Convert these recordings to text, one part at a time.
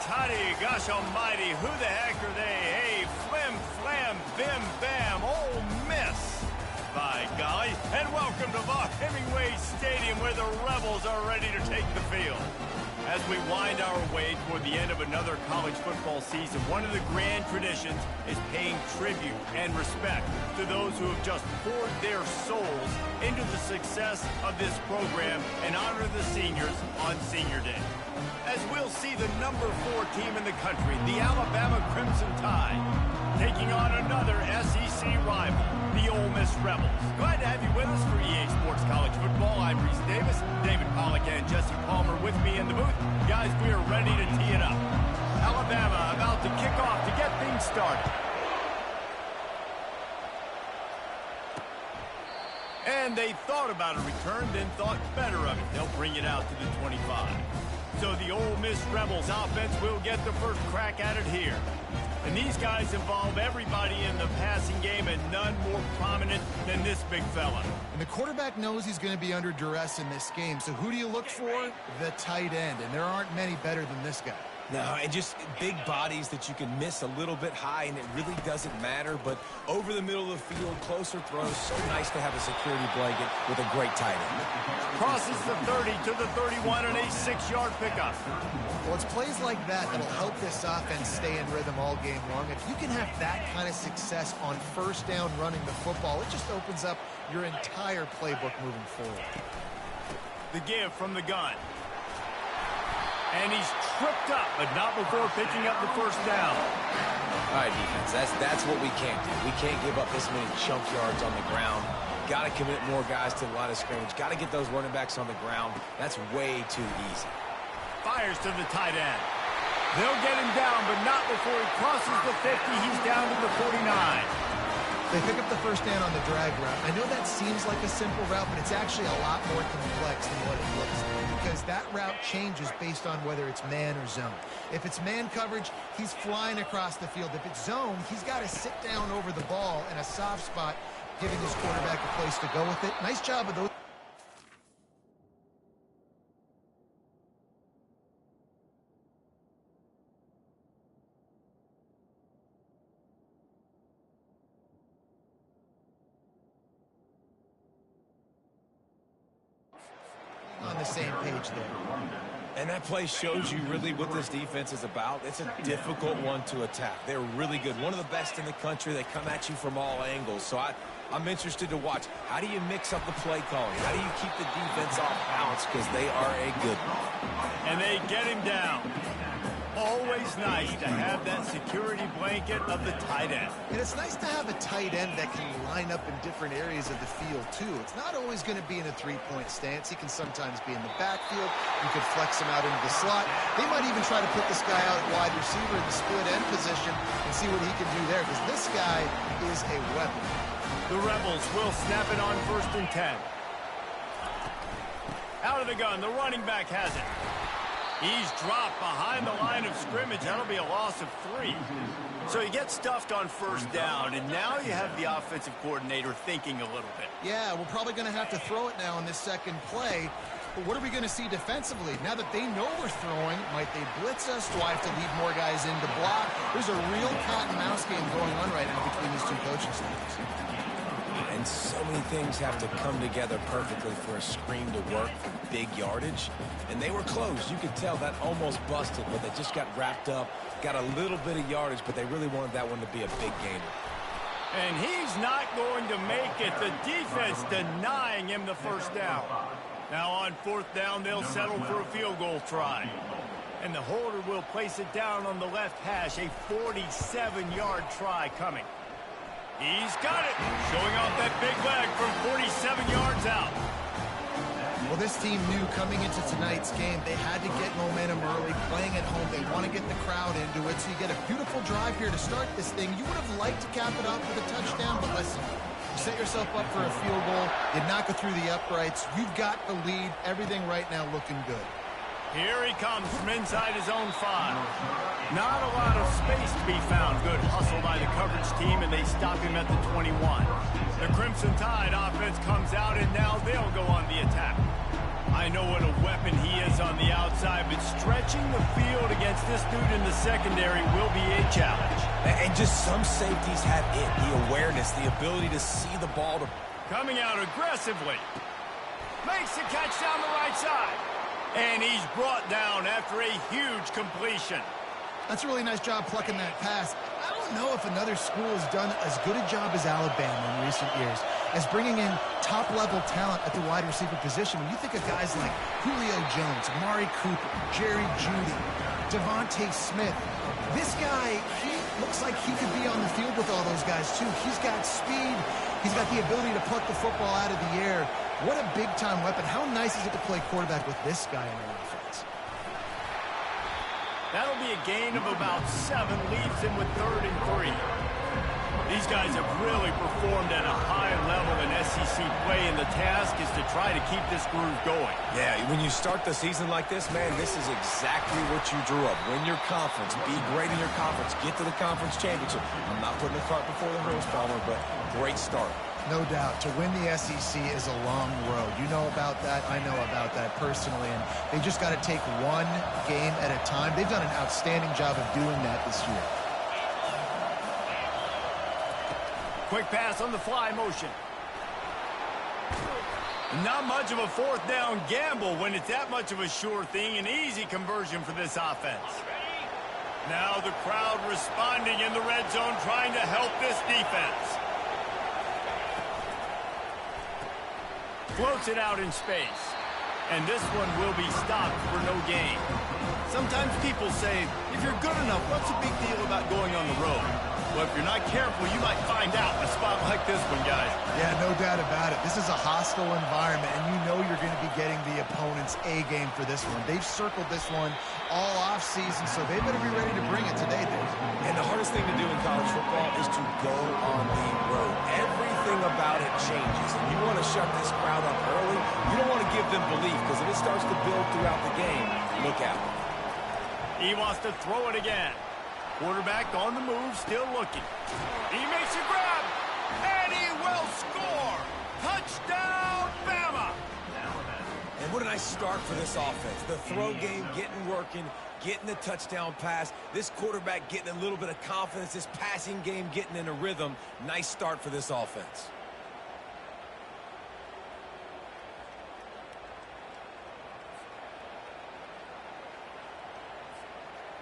toddy, gosh almighty, who the heck are they? Hey, flim, flam, bim, bam, Ole Miss. By golly, and welcome to Vaught Hemingway Stadium where the Rebels are ready to take the field. As we wind our way toward the end of another college football season, one of the grand traditions is paying tribute and respect to those who have just poured their souls into the success of this program and honor the seniors on Senior Day. As we'll see the number 4 team in the country, the Alabama Crimson Tide, taking on another SEC rival, the Ole Miss Rebels. Glad to have you with us for EA Sports College Football. I'm Reese Davis, David Pollack and Jesse Palmer with me in the booth. Guys, we are ready to tee it up. Alabama about to kick off to get things started. And they thought about a return, then thought better of it. They'll bring it out to the 25. So the Ole Miss Rebels offense will get the first crack at it here. And these guys involve everybody in the passing game, and none more prominent than this big fella. And the quarterback knows he's going to be under duress in this game. So who do you look for? The tight end. And there aren't many better than this guy. No, and just big bodies that you can miss a little bit high, and it really doesn't matter. But over the middle of the field, closer throws, so nice to have a security blanket with a great tight end. Crosses the 30 to the 31 and a 6-yard pickup. Well, it's plays like that that'll help this offense stay in rhythm all game long. If you can have that kind of success on first down running the football, it just opens up your entire playbook moving forward. The give from the gun. And he's tripped up, but not before picking up the first down. All right, defense, that's what we can't do. We can't give up this many chunk yards on the ground. Got to commit more guys to the line of scrimmage. Got to get those running backs on the ground. That's way too easy. Fires to the tight end. They'll get him down, but not before he crosses the 50. He's down to the 49. They pick up the first down on the drag route. I know that seems like a simple route, but it's actually a lot more complex than what it looks like, because that route changes based on whether it's man or zone. If it's man coverage, he's flying across the field. If it's zone, he's got to sit down over the ball in a soft spot, giving his quarterback a place to go with it. Nice job of those. On the same page there. And that play shows you really what this defense is about. It's a difficult one to attack. They're really good. One of the best in the country. They come at you from all angles. So I'm interested to watch. How do you mix up the play calling? How do you keep the defense off balance? Because they are a good one. And they get him down. Always nice to have that security blanket of the tight end. And it's nice to have a tight end that can line up in different areas of the field, too. It's not always going to be in a three-point stance. He can sometimes be in the backfield. You could flex him out into the slot. They might even try to put this guy out at wide receiver in the split end position and see what he can do there, because this guy is a weapon. The Rebels will snap it on 1st and 10. Out of the gun, the running back has it. He's dropped behind the line of scrimmage. That'll be a loss of 3. So he gets stuffed on first down, and now you have the offensive coordinator thinking a little bit. Yeah, we're probably going to have to throw it now in this second play. But what are we going to see defensively? Now that they know we're throwing, might they blitz us? Do I have to leave more guys in to block? There's a real cat and mouse game going on right now between these two coaching staffs. And so many things have to come together perfectly for a screen to work for big yardage. And they were close. You could tell that almost busted, but they just got wrapped up, got a little bit of yardage, but they really wanted that one to be a big gainer. And he's not going to make it. The defense denying him the first down. Now on 4th down, they'll settle for a field goal try. And the holder will place it down on the left hash. A 47-yard try coming. He's got it. Showing off that big leg from 47 yards out. Well, this team knew coming into tonight's game they had to get momentum early, playing at home. They want to get the crowd into it, so you get a beautiful drive here to start this thing. You would have liked to cap it off with a touchdown, but listen, you set yourself up for a field goal. You knock it through the uprights. You've got the lead. Everything right now looking good. Here he comes from inside his own 5. Not a lot of space to be found. Good hustle by the coverage team, and they stop him at the 21. The Crimson Tide offense comes out, and now they'll go on the attack. I know what a weapon he is on the outside, but stretching the field against this dude in the secondary will be a challenge. And just some safeties have it, the awareness, the ability to see the ball. Coming out aggressively. Makes the catch down the right side. And he's brought down after a huge completion. That's a really nice job plucking that pass. I don't know if another school has done as good a job as Alabama in recent years as bringing in top-level talent at the wide receiver position. When you think of guys like Julio Jones, Amari Cooper, Jerry Jeudy, Devontae Smith, this guy, he looks like he could be on the field with all those guys, too. He's got speed. He's got the ability to pluck the football out of the air. What a big-time weapon. How nice is it to play quarterback with this guy in their offense? That'll be a gain of about 7, leaves him with 3rd and 3. These guys have really performed at a high level in SEC play, and the task is to try to keep this groove going. Yeah, when you start the season like this, man, this is exactly what you drew up. Win your conference, be great in your conference, get to the conference championship. I'm not putting the cart before the horse, Palmer, but great start. No doubt. To win the SEC is a long road. You know about that. I know about that personally. And they just got to take one game at a time. They've done an outstanding job of doing that this year. Quick pass on the fly motion. Not much of a 4th down gamble when it's that much of a sure thing. An easy conversion for this offense. Now the crowd responding in the red zone, trying to help this defense. Floats it out in space. And this one will be stopped for no gain. Sometimes people say, if you're good enough, what's the big deal about going on the road? Well, if you're not careful, you might find out in a spot like this one, guys. Yeah, no doubt about it. This is a hostile environment, and you know you're going to be getting the opponent's A-game for this one. They've circled this one all off-season, so they better be ready to bring it today, Dave. And the hardest thing to do in college football is to go on the road. Everything about it changes, and you want to shut this crowd up early. You don't want to give them belief, because if it starts to build throughout the game, look out. He wants to throw it again. Quarterback on the move, still looking. He makes a grab, and he will score. Touchdown, Bama. And what a nice start for this offense. The throw game getting working, getting the touchdown pass. This quarterback getting a little bit of confidence. This passing game getting in a rhythm. Nice start for this offense.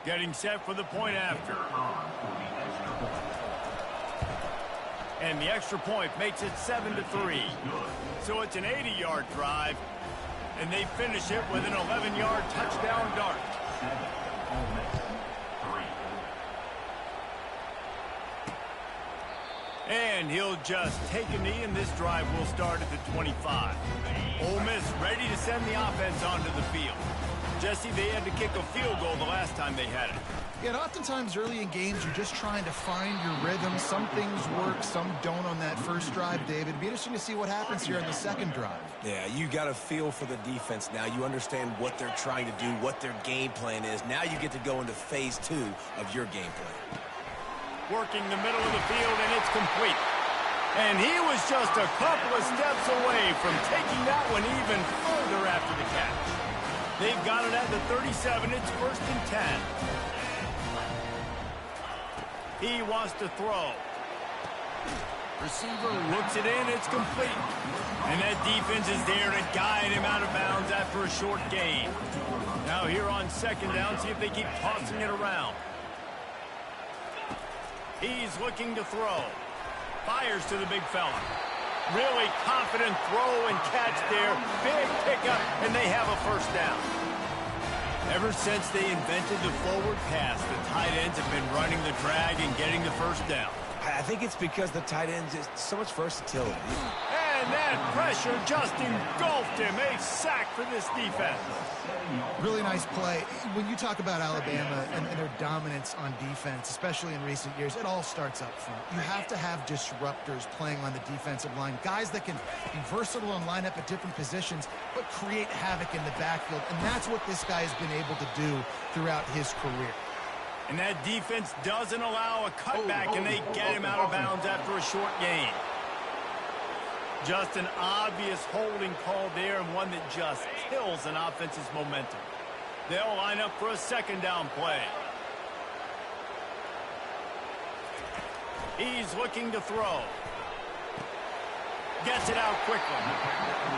Getting set for the point after. And the extra point makes it 7-3. So it's an 80-yard drive, and they finish it with an 11-yard touchdown dart. And he'll just take a knee, and this drive will start at the 25. Ole Miss ready to send the offense onto the field. Jesse, they had to kick a field goal the last time they had it. Yeah, and oftentimes early in games, you're just trying to find your rhythm. Some things work, some don't on that first drive, David. It'd be interesting to see what happens here in the second drive. Yeah, you got a feel for the defense now. You understand what they're trying to do, what their game plan is. Now you get to go into phase 2 of your game plan. Working the middle of the field, and it's complete. And he was just a couple of steps away from taking that one even further after the catch. They've got it at the 37. It's 1st and 10. He wants to throw. Receiver looks it in. It's complete. And that defense is there to guide him out of bounds after a short gain. Now here on 2nd down, see if they keep tossing it around. He's looking to throw. Fires to the big fella. Really confident throw and catch there. Big pickup, and they have a 1st down. Ever since they invented the forward pass, the tight ends have been running the drag and getting the 1st down. I think it's because the tight ends is so much versatility. And that pressure just engulfed him. A sack for this defense. Really nice play. When you talk about Alabama and their dominance on defense, especially in recent years, it all starts up front. You have to have disruptors playing on the defensive line, guys that can be versatile and line up at different positions, but create havoc in the backfield. And that's what this guy has been able to do throughout his career. And that defense doesn't allow a cutback, and they get him out of bounds after a short gain. Just an obvious holding call there, and one that just kills an offense's momentum. They'll line up for a second down play. He's looking to throw. Gets it out quickly.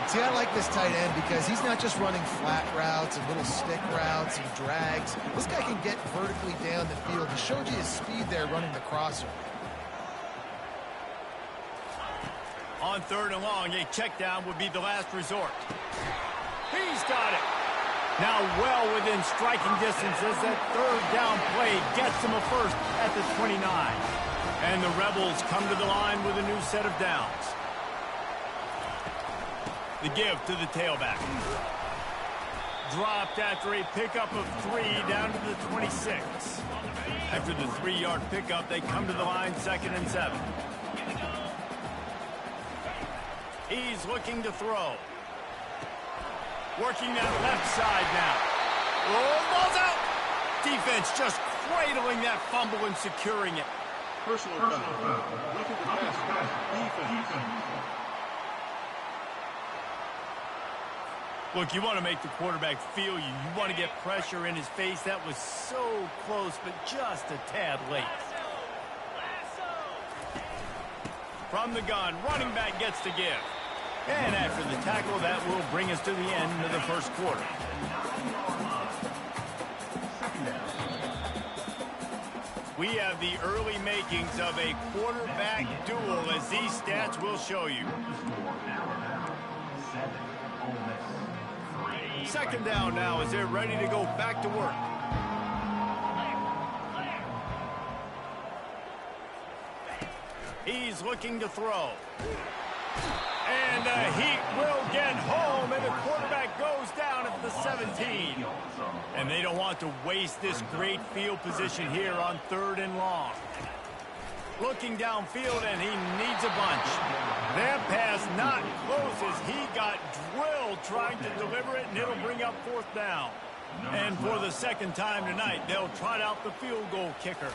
See, I like this tight end because he's not just running flat routes and little stick routes and drags. This guy can get vertically down the field. He showed you his speed there running the crosser. On third and long, a check down would be the last resort. He's got it. Now well within striking distance as that third down play gets him a first at the 29. And the Rebels come to the line with a new set of downs. The give to the tailback. Dropped after a pickup of 3 down to the 26. After the 3-yard pickup, they come to the line 2nd and 7. He's looking to throw. Working that left side now. Oh, ball's out! Defense just cradling that fumble and securing it. Personal foul. Look at the pass. Defense. Look, you want to make the quarterback feel you. You want to get pressure in his face. That was so close, but just a tad late. From the gun, running back gets to give. And after the tackle, that will bring us to the end of the first quarter. We have the early makings of a quarterback duel, as these stats will show you. Second down now as they're ready to go back to work. He's looking to throw. And the Heat will get home, and the quarterback goes down at the 17. And they don't want to waste this great field position here on third and long. Looking downfield, and he needs a bunch. That pass not close as he got drilled trying to deliver it, and it'll bring up 4th down. And for the second time tonight, they'll trot out the field goal kicker.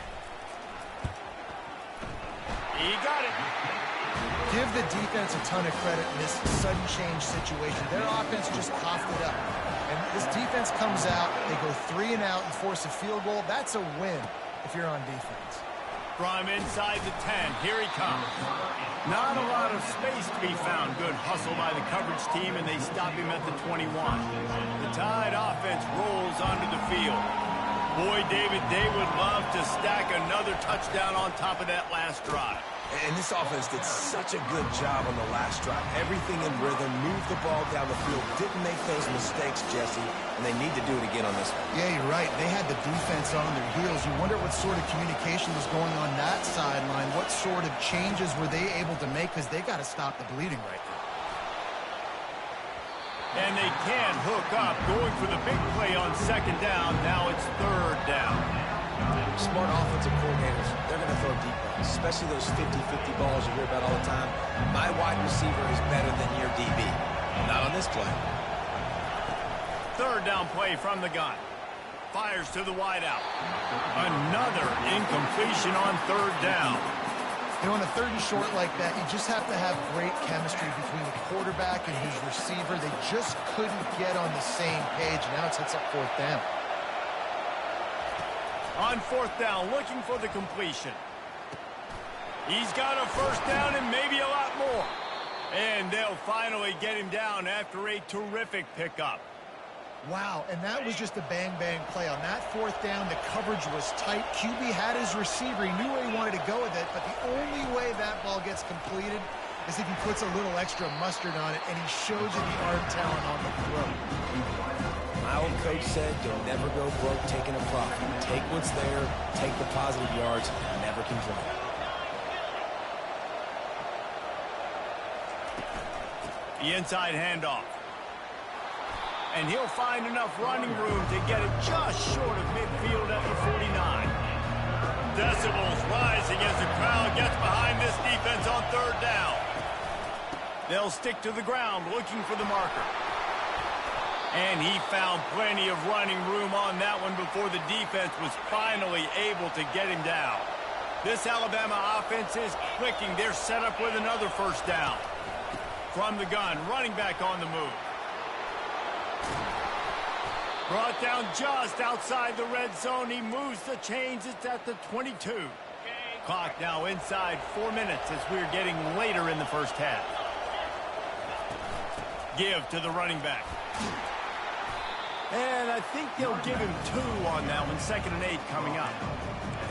He got it. Give the defense a ton of credit in this sudden change situation. Their offense just coughed it up. And this defense comes out, they go 3 and out and force a field goal. That's a win if you're on defense. From inside the 10, here he comes. Not a lot of space to be found. Good hustle by the coverage team, and they stop him at the 21. The Tide offense rolls onto the field. Boy, David, they would love to stack another touchdown on top of that last drive. And this offense did such a good job on the last drive. Everything in rhythm, moved the ball down the field, didn't make those mistakes, Jesse, and they need to do it again on this one. Yeah, you're right. They had the defense on their heels. You wonder what sort of communication was going on that sideline. What sort of changes were they able to make? Because they got to stop the bleeding right now. And they can hook up, going for the big play on second down. Now it's third down. Smart offensive coordinators, they're going to throw deep balls, especially those 50-50 balls you hear about all the time. My wide receiver is better than your DB. Not on this play. Third down play from the gun. Fires to the wideout. Another incompletion on third down. You know, on a 3rd and short like that, you just have to have great chemistry between the quarterback and his receiver. They just couldn't get on the same page. Now it sets up 4th down. On 4th down, looking for the completion. He's got a first down and maybe a lot more. And they'll finally get him down after a terrific pickup. Wow, and that was just a bang-bang play. On that 4th down, the coverage was tight. QB had his receiver. He knew where he wanted to go with it, but the only way that ball gets completed is if he puts a little extra mustard on it, and he shows you the arm talent on the throw. My old coach said, you'll never go broke taking a profit. Take what's there, take the positive yards, and never complain. The inside handoff. And he'll find enough running room to get it just short of midfield at the 49. Decibels rising as the crowd gets behind this defense on third down. They'll stick to the ground looking for the marker. And he found plenty of running room on that one before the defense was finally able to get him down. This Alabama offense is clicking. They're set up with another first down. From the gun, running back on the move. Brought down just outside the red zone. He moves the chains. It's at the 22. Clock now inside 4 minutes as we're getting later in the first half. Give to the running back. And I think they'll give him 2 on that one. 2nd and 8 coming up.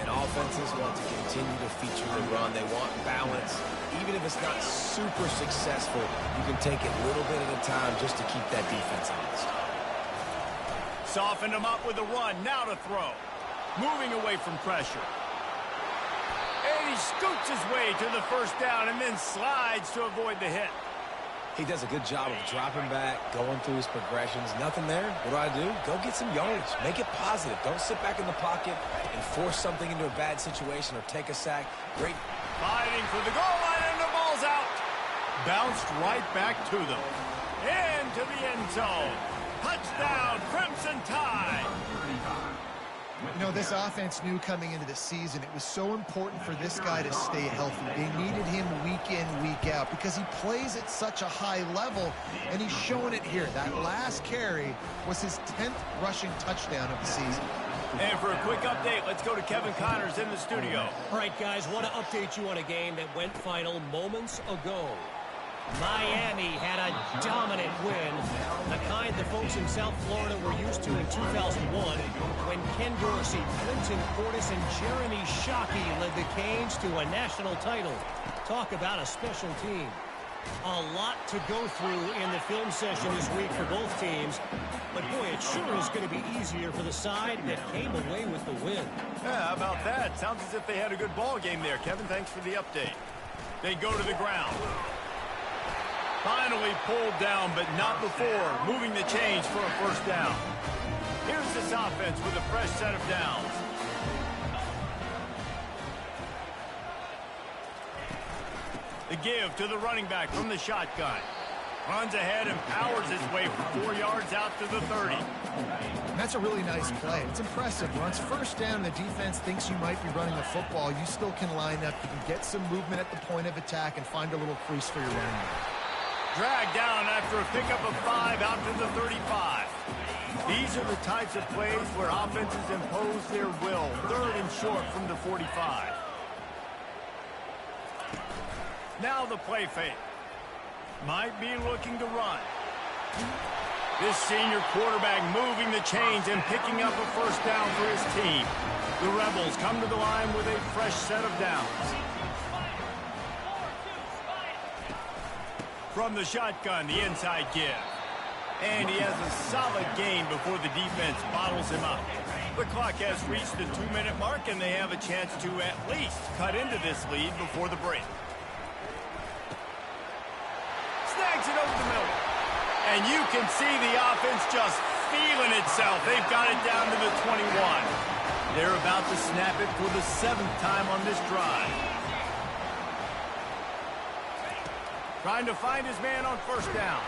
And offenses want to continue to feature the run. They want balance. Even if it's not super successful, you can take it little bit at a time just to keep that defense honest. Softened him up with a run. Now to throw. Moving away from pressure. And he scoots his way to the first down and then slides to avoid the hit. He does a good job of dropping back, going through his progressions. Nothing there. What do? Go get some yardage. Make it positive. Don't sit back in the pocket and force something into a bad situation or take a sack. Great. Fighting for the goal line, and the ball's out. Bounced right back to them. Into the end zone. Touchdown, Crimson Tide. You know, this offense knew coming into the season it was so important for this guy to stay healthy. They needed him week in, week out because he plays at such a high level, and he's showing it here. That last carry was his 10th rushing touchdown of the season. And for a quick update, let's go to Kevin Connors in the studio. All right, guys, want to update you on a game that went final moments ago. Miami had a dominant win, the kind the folks in South Florida were used to in 2001 when Ken Dorsey, Clinton Portis, and Jeremy Shockey led the Canes to a national title. Talk about a special team. A lot to go through in the film session this week for both teams, but boy, it sure is going to be easier for the side that came away with the win. Yeah, how about that? Sounds as if they had a good ball game there. Kevin, thanks for the update. They go to the ground. Finally pulled down, but not before moving the chains for a first down. Here's this offense with a fresh set of downs. The give to the running back from the shotgun. Runs ahead and powers his way for 4 yards out to the 30. And that's a really nice play. It's impressive. Runs first down, the defense thinks you might be running the football. You still can line up. You can get some movement at the point of attack and find a little crease for your running back. Dragged down after a pickup of 5 out to the 35. These are the types of plays where offenses impose their will. 3rd and short from the 45. Now the play fake. Might be looking to run. This senior quarterback moving the chains and picking up a first down for his team. The Rebels come to the line with a fresh set of downs. From the shotgun, the inside give. And he has a solid gain before the defense bottles him up. The clock has reached the 2-minute mark, and they have a chance to at least cut into this lead before the break. Snags it over the middle. And you can see the offense just feeling itself. They've got it down to the 21. They're about to snap it for the 7th time on this drive. Trying to find his man on first down.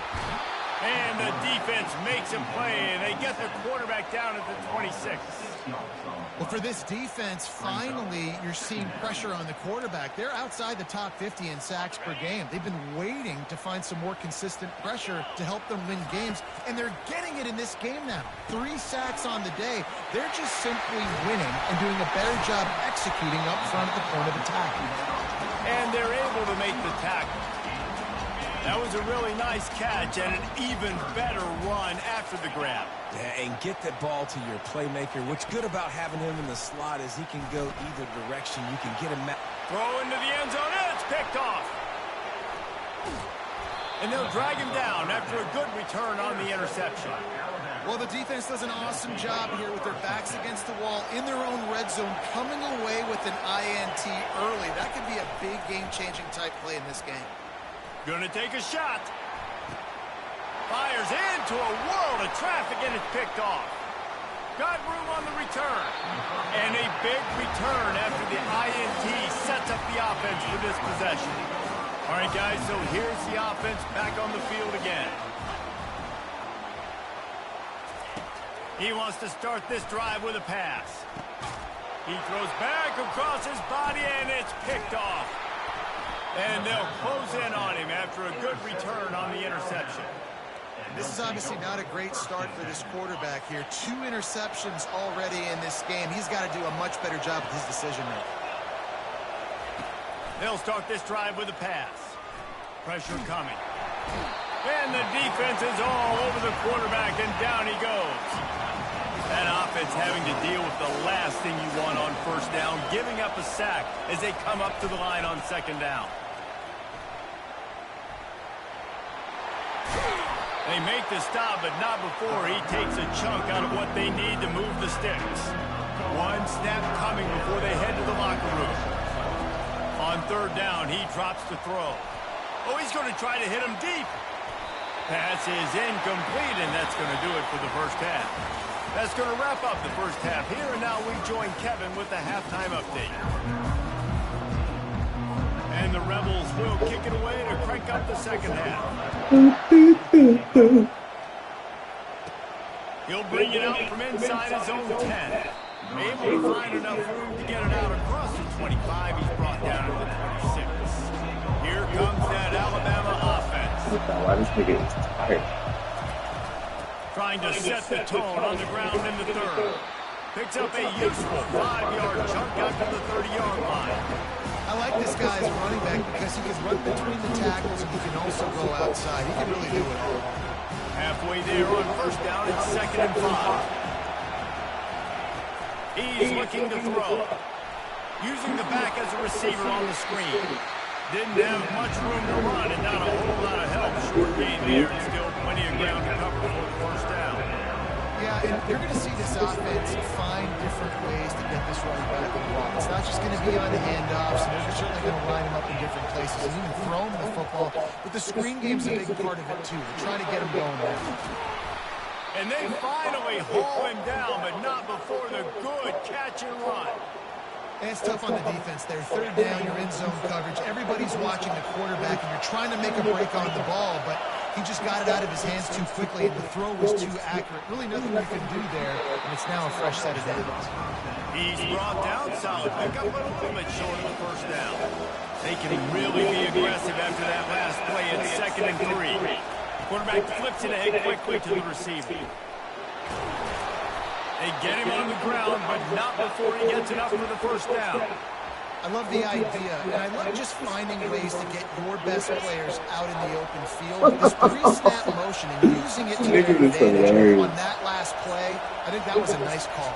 And the defense makes him play, and they get the quarterback down at the 26. Well, for this defense, finally, you're seeing pressure on the quarterback. They're outside the top 50 in sacks per game. They've been waiting to find some more consistent pressure to help them win games, and they're getting it in this game now. 3 sacks on the day. They're just simply winning and doing a better job executing up front at the point of attack. And they're able to make the tackle. That was a really nice catch and an even better run after the grab. Yeah, and get that ball to your playmaker. What's good about having him in the slot is he can go either direction. You can get him. Throw into the end zone, and it's picked off. And they'll drag him down after a good return on the interception. Well, the defense does an awesome job here with their backs against the wall in their own red zone, coming away with an INT early. That could be a big game-changing type play in this game. Gonna take a shot. Fires into a world of traffic, and it's picked off. Got room on the return. And a big return after the INT sets up the offense for this possession. All right, guys, so here's the offense back on the field again. He wants to start this drive with a pass. He throws back across his body, and it's picked off. And they'll close in on him after a good return on the interception. This is obviously not a great start for this quarterback here. 2 interceptions already in this game. He's got to do a much better job with his decision-making. They'll start this drive with a pass. Pressure coming. And the defense is all over the quarterback, and down he goes. That offense having to deal with the last thing you want on first down, giving up a sack as they come up to the line on second down. They make the stop, but not before he takes a chunk out of what they need to move the sticks. One snap coming before they head to the locker room. On third down, he drops to throw. Oh, he's going to try to hit him deep. Pass is incomplete, and that's going to do it for the first half. That's going to wrap up the first half here, and now we join Kevin with the halftime update. And the Rebels will kick it away to crank up the second half. He'll bring it out from inside his own 10. Able to find enough room to get it out across the 25. He's brought down to the 26. Here comes that Alabama offense. Why does he get tired? Trying to set the tone on the ground in the third. Picks up a useful 5-yard chunk out to the 30-yard line. I like this guy as a running back because he can run between the tackles and he can also go outside. He can really do it all. Halfway there on first down, it's 2nd and 5. He's looking to throw. Using the back as a receiver on the screen. Didn't have much room to run and not a whole lot of help. Short gain there and still plenty of ground to cover for the first down. Yeah, and you're going to see this offense find different ways to get this running back on the ball. It's not just going to be on the handoffs, and they're certainly going to line him up in different places and even throw him the football. But the screen game's a big part of it, too. They're trying to get him going there. And they finally haul him down, but not before the good catch and run. And it's tough on the defense there. Third down, you're in zone coverage. Everybody's watching the quarterback, and you're trying to make a break on the ball, but he just got it out of his hands too quickly, and the throw was too accurate. Really nothing you can do there, and it's now a fresh set of downs. He's brought down solid pickup, but a little bit short of the first down. They can really be aggressive after that last play. It's 2nd and 3. Quarterback flips it ahead quickly to the receiver. They get him on the ground, but not before he gets enough for the first down. I love the idea, and I love just finding ways to get your best players out in the open field. This pre-snap motion and using it to your advantage on that last play, I think that was a nice call.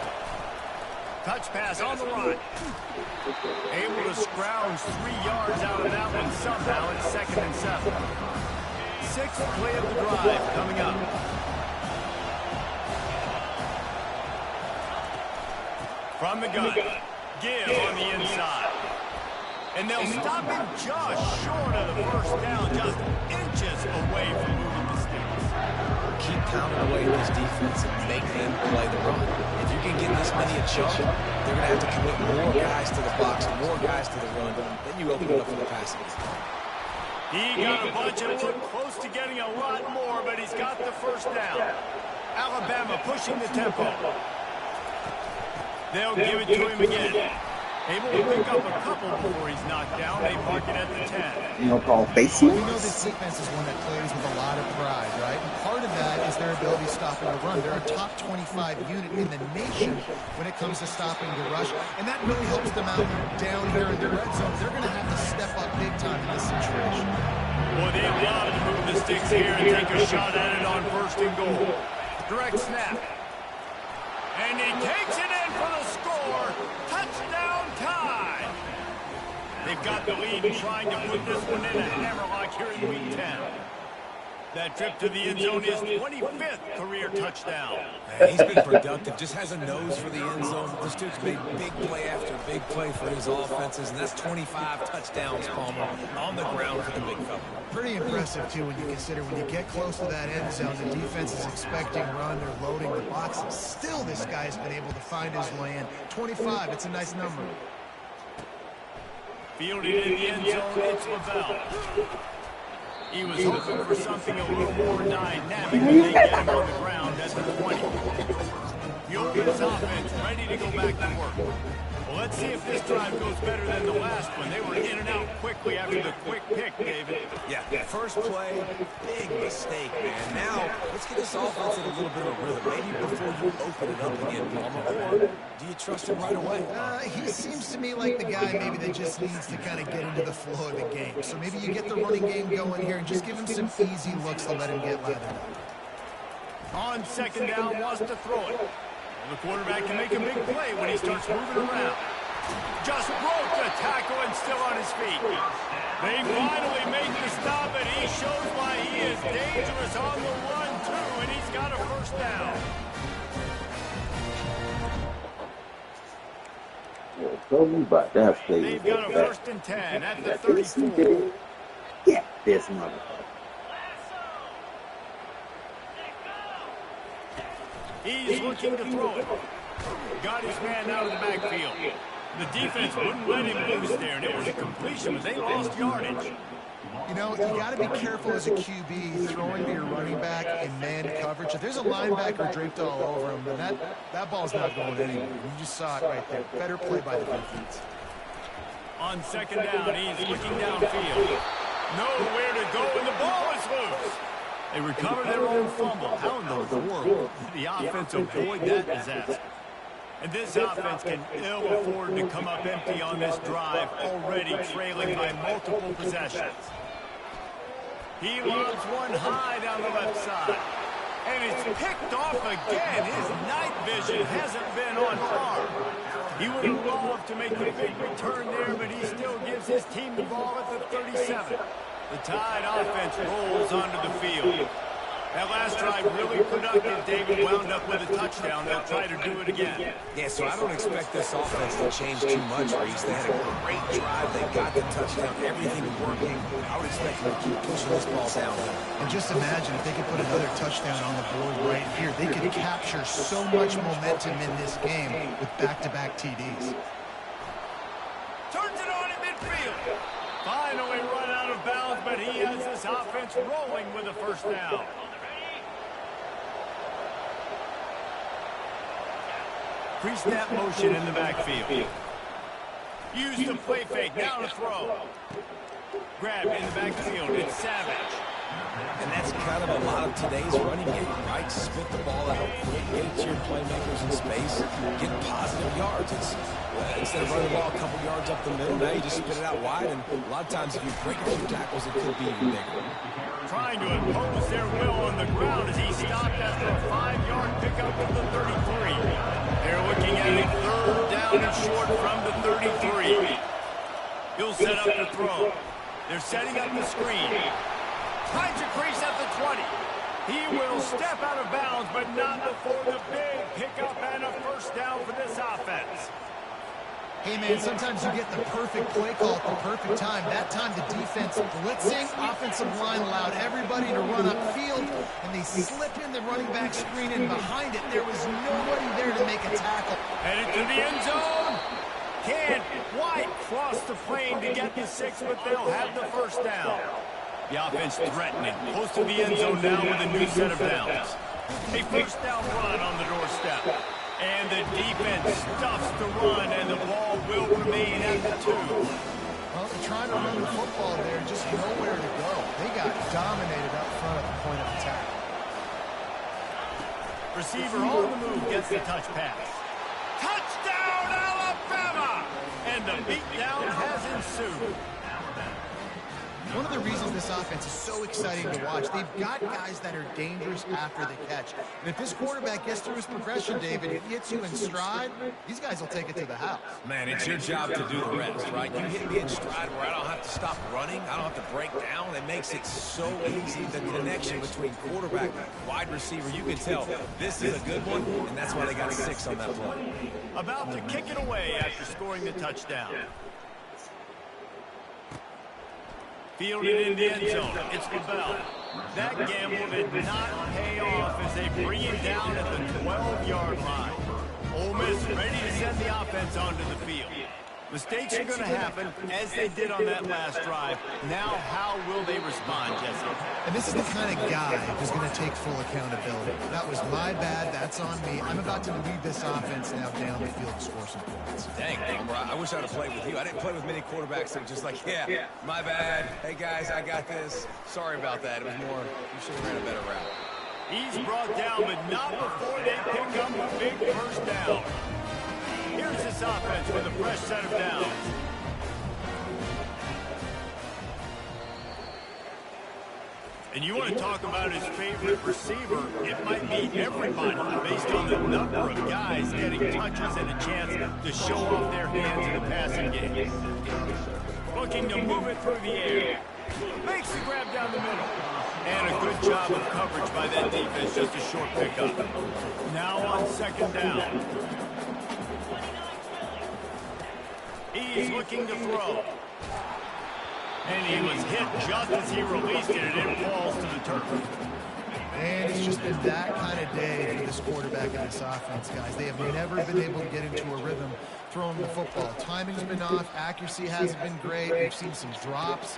Touch pass on the run. Able to scrounge 3 yards out of that one somehow. It's 2nd and 7. 6th play of the drive coming up. From the gun, give on the inside. And they'll stop him just short of the first down, just inches away from moving the sticks. Keep pounding away at this defense and make them play the run. If you can get this many a chunk, they're going to have to commit more guys to the box and more guys to the run. Then you open it up for the passing. He got a bunch and looked close to getting a lot more, but he's got the first down. Alabama pushing the tempo. They'll give it to him again. Able to pick up a couple before he's knocked down. They mark it at the 10. You know, call basement. We know this defense is one that plays with a lot of pride, right? And part of that is their ability stopping the run. They're a top 25 unit in the nation when it comes to stopping the rush, and that really helps them out down here in the red zone. They're going to have to step up big time in this situation. Boy, they love to move the sticks here and take a shot at it on 1st and goal. Direct snap. And he takes it in for the score. Touchdown tie. They've got the lead and trying to put this one in a hammerlock here in Week 10. That trip to the end zone is 25th career touchdown. Man, he's been productive, just has a nose for the end zone. This dude's made big play after big play for his offenses, and that's 25 touchdowns, Palmer, on the ground for the big fella. Pretty impressive, too, when you consider when you get close to that end zone, the defense is expecting run, they're loading the boxes. Still, this guy's been able to find his way in. 25, it's a nice number. Fielded in the end zone, it's Lavelle. He was hoping for something a little more dynamic when they get him on the ground at the 20. Yoga's offense ready to go back to work. Well, let's see if this drive goes better than the last one. They were in and out quickly after the quick pick, David. Yeah, first play, big mistake, man. Now get this offense in a little bit of a rhythm, maybe before you open it up again, Palmer, or do you trust him right away? He seems to me like the guy maybe that just needs to kind of get into the flow of the game. So maybe you get the running game going here and just give him some easy looks to let him get lathered up. On second down, wants to throw it. The quarterback can make a big play when he starts moving around. Just broke the tackle and still on his feet. They finally make the stop, and he shows why he is dangerous on the run, too, and he's got a first down. But that play They've got a first and 10 at the 34. Yeah, this motherfucker. He's looking to throw it. Got his man out of the backfield. The defense wouldn't let him loose there, and it was a completion, but they lost yardage. You know, you got to be careful as a QB throwing to your running back in man coverage. If there's a linebacker draped all over him, then that ball's not going anywhere. You just saw it right there. Better play by the defense. On second down, he's looking downfield. Nowhere to go, and the ball is loose. They recover their own fumble. How in the world did the offense avoid that disaster? And this offense can ill afford to come up empty on this drive, already trailing by multiple possessions. He lobs one high down the left side. And it's picked off again. His night vision hasn't been on par. He would have loved to make a big return there, but he still gives his team the ball at the 37. The Tide offense rolls onto the field. That last drive really productive. David wound up with a touchdown. They'll try to do it again. Yeah, so I don't expect this offense to change too much, Reese. They had a great drive. They got the touchdown. Everything working. I would expect them to keep pushing this ball downhill. And just imagine if they could put another touchdown on the board right here. They could capture so much momentum in this game with back-to-back TDs. Turns it on in midfield. Finally run out of bounds, but he has this offense rolling with a first down. Pre-snap motion in the backfield. Use the play fake. Now to throw. Grab in the backfield. It's Savage. And that's kind of a lot of today's running game, right? Spit the ball out, get it to your playmakers in space, get positive yards. It's instead of running the ball a couple yards up the middle, now you just spit it out wide, and a lot of times if you break a few tackles, it could be even bigger. Trying to impose their will on the ground as he stopped after a 5-yard pickup of the 33. They're looking at a third down and short from the 33. He'll set up the throw. They're setting up the screen. Finds a crease at the 20. He will step out of bounds, but not before the big pickup and a first down for this offense. Hey, man, sometimes you get the perfect play call at the perfect time. That time the defense blitzing, offensive line allowed everybody to run upfield, and they slip in the running back screen, and behind it, there was nobody there to make a tackle. Headed to the end zone. Can't quite cross the plane to get the 6, but they'll have the first down. The offense threatening, close to the end zone now with a new set of downs. A first down run on the doorstep. And the defense stuffs the run, and the ball will remain at the 2. Well, they're trying to run the football there, just nowhere to go. They got dominated up front at the point of attack. Receiver on the move gets the touch pass. Touchdown, Alabama! And the beatdown has ensued. One of the reasons this offense is so exciting to watch, they've got guys that are dangerous after the catch. And if this quarterback gets through his progression, David, if he hits you in stride, these guys will take it to the house. Man, it's your job to do the rest, right? You hit me in stride where I don't have to stop running. I don't have to break down. It makes it so easy, the connection between quarterback and wide receiver. You can tell this is a good one, and that's why they got 6 on that play. About to kick it away after scoring the touchdown. Fielded in the end zone. It's LaBelle. That gamble did not pay off as they bring him down at the 12-yard line. Ole Miss ready to send the offense onto the field. Mistakes are going to happen, as they did on that last drive. Now, how will they respond, Jesse? And this is the kind of guy who's going to take full accountability. That was my bad. That's on me. I'm about to lead this offense now down the field to score some points. Dang, Palmer, I wish I'd have played with you. I didn't play with many quarterbacks that were just like, yeah, my bad. Hey, guys, I got this. Sorry about that. It was more, you should have ran a better route. He's brought down, but not before they pick up a big first down. Here's this offense with a fresh set of downs. And you want to talk about his favorite receiver, it might be everybody based on the number of guys getting touches and a chance to show off their hands in the passing game. Looking to move it through the air. Makes the grab down the middle. And a good job of coverage by that defense, just a short pickup. Now on second down. He's looking to throw. And he was hit just as he released it, and it falls to the turf. And it's just been that kind of day for this quarterback and this offense, guys. They have never been able to get into a rhythm throwing the football. Timing's been off. Accuracy hasn't been great. We've seen some drops.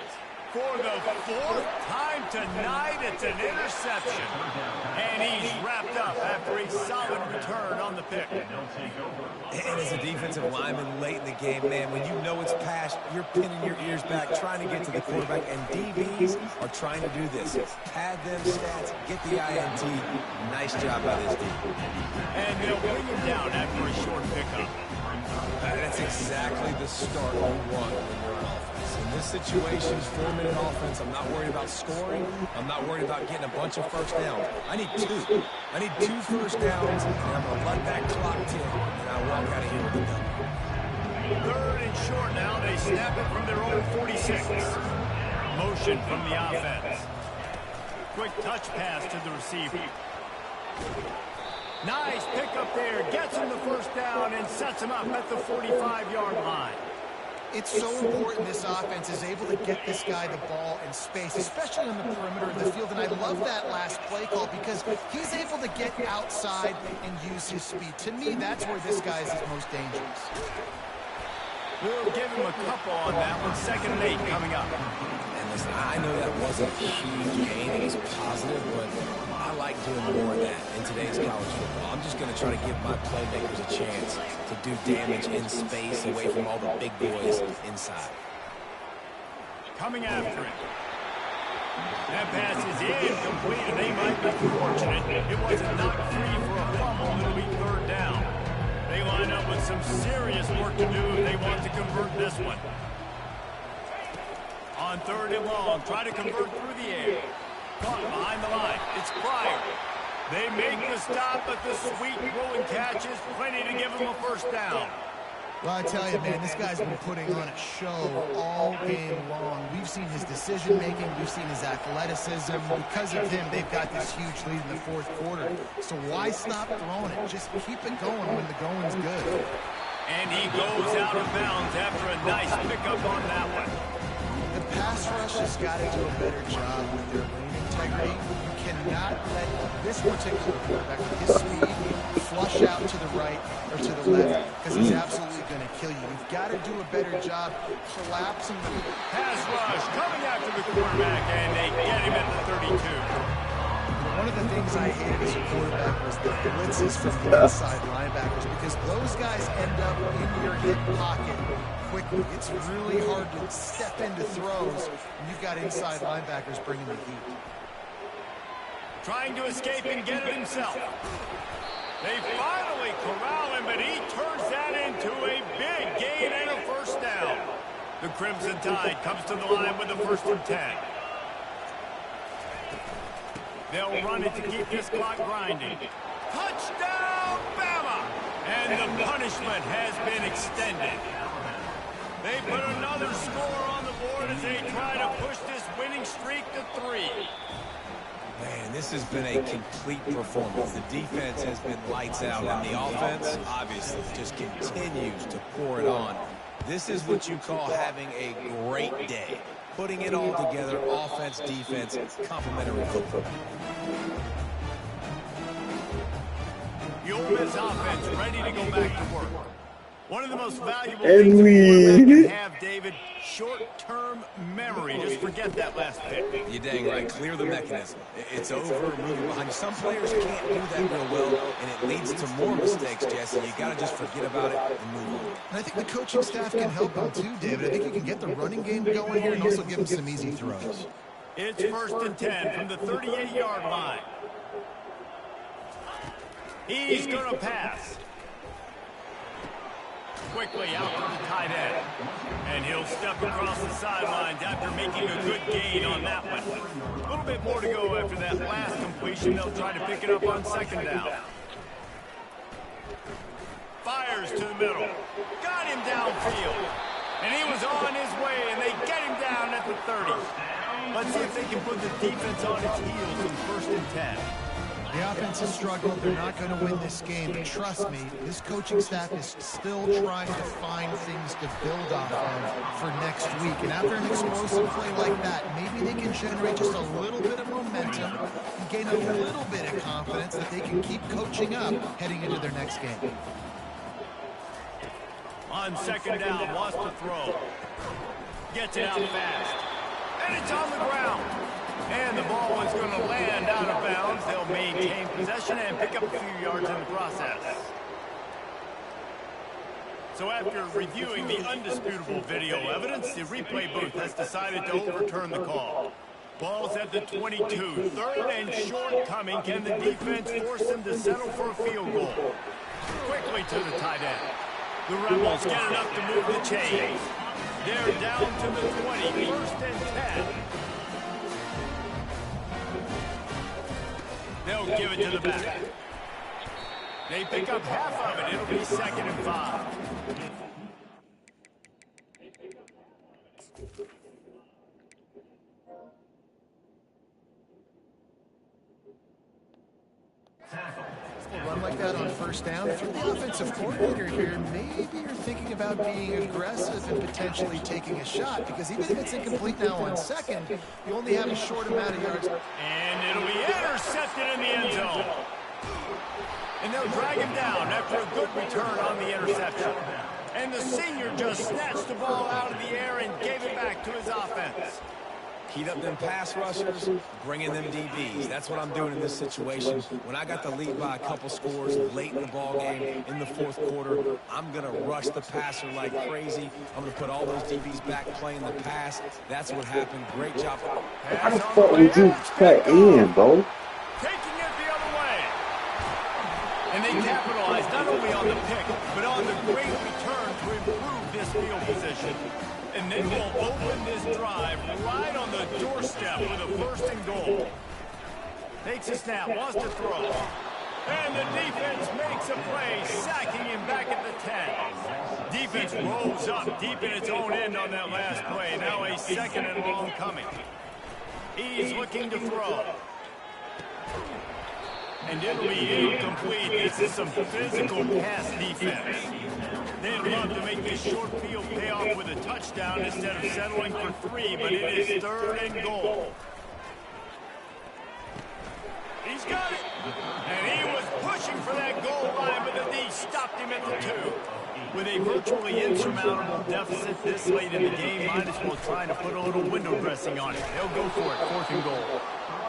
For the fourth time tonight, it's an interception. And he's wrapped up after a solid return on the pick. And as a defensive lineman late in the game, man, when you know it's past, you're pinning your ears back, trying to get to the quarterback, and DBs are trying to do this. Pad them stats, get the INT. Nice job by this team. And they'll bring him down after a short pickup. That's exactly the start you want when you're on offense. In this situation, 4-minute offense, I'm not worried about scoring. I'm not worried about getting a bunch of first downs. I need 2. I need 2 first downs, and I'm going to let that clock tick, and I walk out of here with a W. Third and short now. They snap it from their own 46. Motion from the offense. Quick touch pass to the receiver. Nice pickup there. Gets him the first down and sets him up at the 45-yard line. It's so important this offense is able to get this guy the ball in space, especially on the perimeter of the field. And I love that last play call because he's able to get outside and use his speed. To me, that's where this guy is his most dangerous. We'll give him a couple on that one. 2nd and 8 coming up. And listen, I know that wasn't a huge gain. It was positive, but I like doing more of that in today's college football. I'm just going to try to give my playmakers a chance to do damage in space away from all the big boys inside. Coming after it. That pass is incomplete, and they might be fortunate it wasn't knocked free for a fumble. It'll be 3rd down. They line up with some serious work to do if they want to convert this one. On 3rd and long, try to convert through the air. Caught behind the line. It's Pryor. They make the stop, but the sweet throw and catch is plenty to give them a first down. Well, I tell you, man, this guy's been putting on a show all game long. We've seen his decision-making. We've seen his athleticism. Because of him, they've got this huge lead in the 4th quarter. So why stop throwing it? Just keep it going when the going's good. And he goes out of bounds after a nice pickup on that one. The pass rush has got to do a better job with their lane integrity. You cannot let this particular quarterback with his speed flush out to the right or to the left because he's absolutely going to kill you. You've got to do a better job collapsing the pass rush coming after the quarterback, and they get him at the 32. One of the things I hated as a quarterback was the blitzes from the inside linebackers because those guys end up in your hip pocket quickly. It's really hard to step into throws when you've got inside linebackers bringing the heat. Trying to escape and get it himself. They finally corral him, but he turns that into a big gain and a first down. The Crimson Tide comes to the line with a 1st and 10. They'll run it to keep this clock grinding. Touchdown, Bama! And the punishment has been extended. They put another score on the board as they try to push this winning streak to 3. Man, this has been a complete performance. The defense has been lights out, and the offense, obviously, just continues to pour it on. This is what you call having a great day. Putting it all together, offense, defense, complementary football. The Ole Miss offense ready to go back to work. One of the most valuable things a quarterback can have, David, short-term memory. Just forget that last pick. You're dang right. Clear the mechanism. It's over, moving behind you. Some players can't do that real well, and it leads to more mistakes, Jesse. You got to just forget about it and move on. And I think the coaching staff can help him too, David. I think you can get the running game going here and also give him some easy throws. It's 1st and 10 from the 38-yard line. He's going to pass. Quickly out to the tight end. And he'll step across the sidelines after making a good gain on that one. A little bit more to go after that last completion. They'll try to pick it up on second down. Fires to the middle. Got him downfield. And he was on his way, and they get him down at the 30. Let's see if they can put the defense on its heels in 1st and 10. The offense has struggled. They're not going to win this game. But trust me, this coaching staff is still trying to find things to build off of for next week. And after an explosive play like that, maybe they can generate just a little bit of momentum and gain a little bit of confidence that they can keep coaching up heading into their next game. On second down, wants to throw. Gets it out fast. And it's on the ground. And the ball is going to land out of bounds. They'll maintain possession and pick up a few yards in the process. So after reviewing the undisputable video evidence, the replay booth has decided to overturn the call. Ball's at the 22. 3rd and short coming. Can the defense force them to settle for a field goal? Quickly to the tight end. The Rebels get enough to move the chains. They're down to the 20. 1st and 10. They'll give it to the back. They pick up half of it. It'll be 2nd and 5. A run like that on 1st down. If you're the offensive coordinator here, maybe you're thinking about being aggressive and potentially taking a shot, because even if it's incomplete now on 2nd, you only have a short amount of yards. And it'll be intercepted in the end zone. And they'll drag him down after a good return on the interception. And the senior just snatched the ball out of the air and gave it back to his offense. Heat up them pass rushers, bring in them DBs. That's what I'm doing in this situation. When I got the lead by a couple scores late in the ball game in the 4th quarter, I'm going to rush the passer like crazy. I'm going to put all those DBs back playing the pass. That's what happened. Great job. How the fuck would you cut in, bro? Taking it the other way. And they capitalized not only on the pick, but on the great return to improve this field position. And they will open this drive right on the doorstep with a 1st and goal. Takes a snap, wants to throw. And the defense makes a play, sacking him back at the 10. Defense rolls up deep in its own end on that last play. Now a 2nd and long coming. He's looking to throw. And it'll be incomplete. This is some physical pass defense. They'd love to make this short field pay off with a touchdown instead of settling for 3, but it is 3rd and goal. He's got it. And he was pushing for that goal line, but the D stopped him at the 2. With a virtually insurmountable deficit this late in the game, might as well try to put a little window dressing on it. They'll go for it, 4th and goal.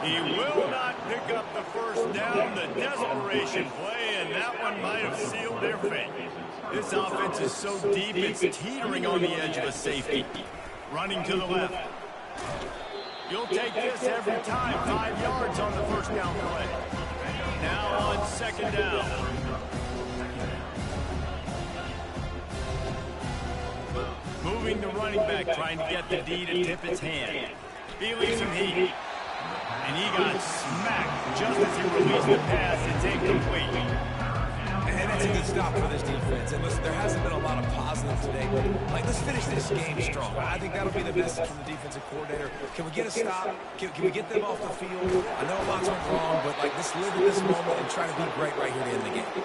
He will not pick up the 1st down. The desperation play, and that one might have sealed their fate. This offense is so deep, it's teetering on the edge of a safety. Running to the left. You'll take this every time. 5 yards on the 1st down play. Now on 2nd down. Moving the running back, trying to get the D to tip its hand. Feeling some heat. And he got smacked just as he released the pass. It's incomplete. And that's a good stop for this defense. And listen, there hasn't been a lot of positive today, but let's finish this game strong. I think that'll be the message from the defensive coordinator. Can we get a stop? Can we get them off the field? I know lots went wrong, but let's live in this moment and try to be great right here to end the game.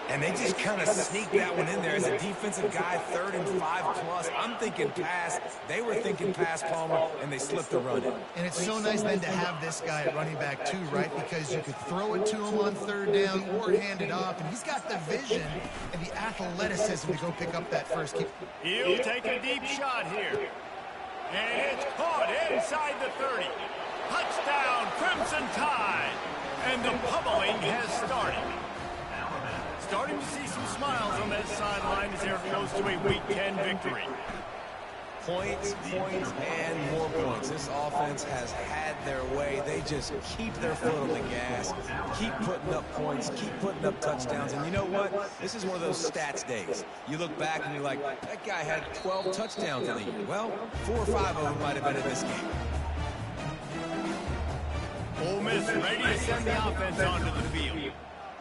And they just kind of sneaked that one in there as a defensive guy, 3rd and 5 plus. I'm thinking pass. They were thinking pass, Palmer, and they slipped the run in. And it's so nice then to have this guy at running back too, right? Because you could throw it to him on 3rd down or hand it off, and he's got the vision and the athleticism to go pick up that first kick. He'll take a deep shot here. And it's caught inside the 30. Touchdown, Crimson Tide. And the pummeling has started. Starting to see some smiles on that sideline as they're close to a Week 10 victory. Points, points, and more points. This offense has had their way. They just keep their foot on the gas, keep putting up points, keep putting up touchdowns. And you know what? This is one of those stats days. You look back and you're like, that guy had 12 touchdowns in the year. Well, 4 or 5 of them might have been in this game. Ole Miss ready to send the offense onto the field.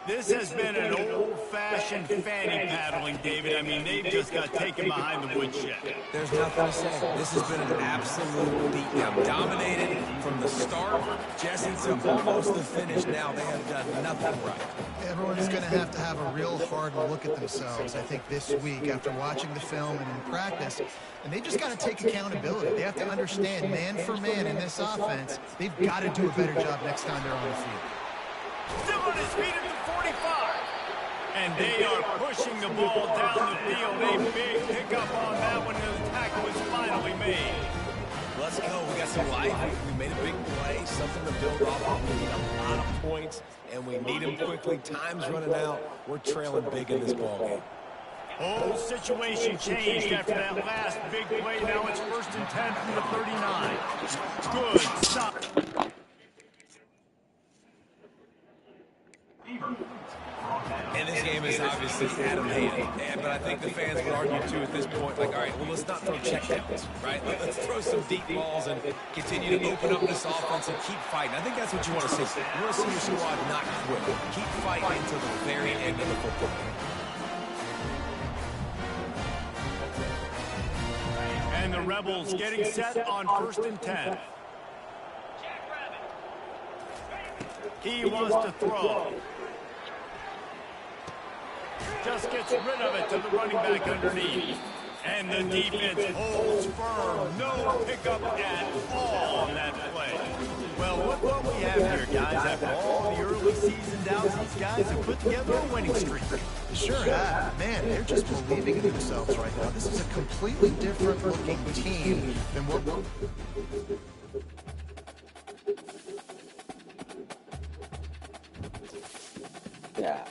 This has been an old-fashioned fanny paddling, David. I mean, they've just got taken behind the woodshed. There's nothing to say. This has been an absolute beatdown. Dominated from the start, Jesse, to almost the finish. Now they have done nothing right. Everyone is going to have a real hard look at themselves, I think, this week after watching the film and in practice. And they just got to take accountability. They have to understand, man for man in this offense, they've got to do a better job next time they're on the field. Still on his feet at the 45. And they are pushing the ball down the field. A big pickup on that one, and the tackle is finally made. Let's go. We got some life. We made a big play, something to build off of. We need a lot of points, and we need them quickly. Time's running out. We're trailing big in this ballgame. Whole situation changed after that last big play. Now it's 1st and 10 from the 39. Good stop. And this game is obviously Adam hated. But I think the fans would argue, too, at this point, like, all right, well, let's not throw checkdowns, right? Let's throw some deep balls and continue to open up this offense and keep fighting. I think that's what you want to see. You want to see your squad not quit. Keep fighting until the very end of the football game. And the Rebels getting set on 1st and 10. He wants to throw. Just gets rid of it to the running back underneath. And the defense holds firm. No pickup at all on that play. Well, look what we have here, guys. After all the early season doubts, these guys have put together a winning streak. Sure have. Man, they're just believing in themselves right now. This is a completely different looking team than what... Yeah.